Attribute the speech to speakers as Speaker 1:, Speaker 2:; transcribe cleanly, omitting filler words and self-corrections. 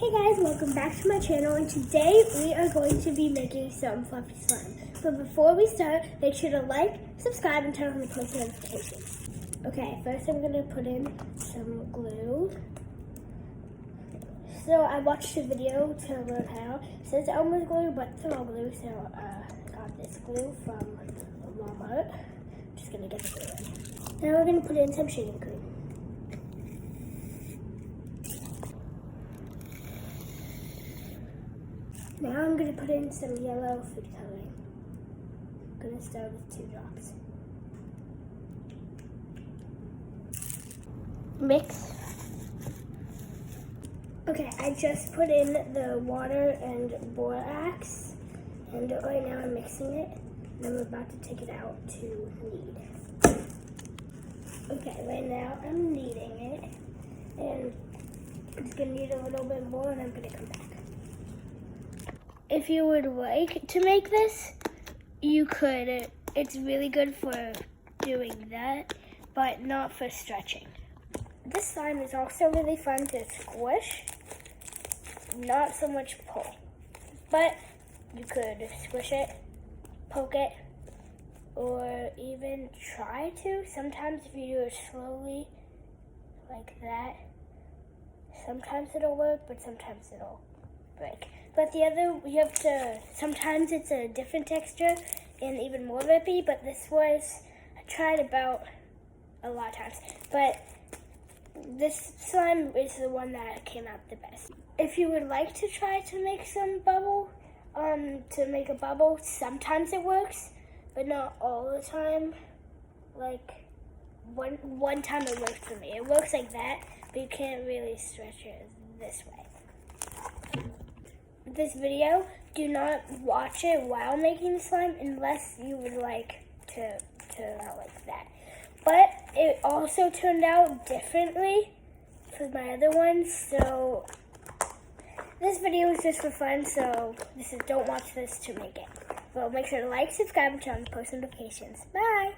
Speaker 1: Hey guys, welcome back to my channel, and today we are going to be making some fluffy slime. But before we start, make sure to like, subscribe, and turn on the post notifications. Okay, first I'm going to put in some glue. So I watched a video to learn how. It says Elmer's glue, but it's all glue, so I got this glue from Walmart. Just going to get the glue in. Now we're going to put in some shaving cream. Now I'm going to put in some yellow food coloring. I'm going to start with 2 drops. Mix. Okay, I just put in the water and borax, and right now I'm mixing it, and I'm about to take it out to knead. Okay, right now I'm kneading it, and I'm just going to knead a little bit more, and I'm going to come back. If you would like to make this, you could. It's really good for doing that, but not for stretching. This slime is also really fun to squish, not so much pull. But you could squish it, poke it, or even try to. Sometimes if you do it slowly, like that, sometimes it'll work, but sometimes it'll break. But the other, you have to, sometimes it's a different texture and even more rippy, but this was, I tried about a lot of times, but this slime is the one that came out the best. If you would like to try to make some bubble, to make a bubble, sometimes it works, but not all the time. Like, one time it worked for me. It works like that, but you can't really stretch it this way. This video, do not watch it while making the slime unless you would like to turn out like that. But it also turned out differently for my other ones, so this video is just for fun, so don't watch this to make it. Well, make sure to like, subscribe, and turn on post notifications. Bye!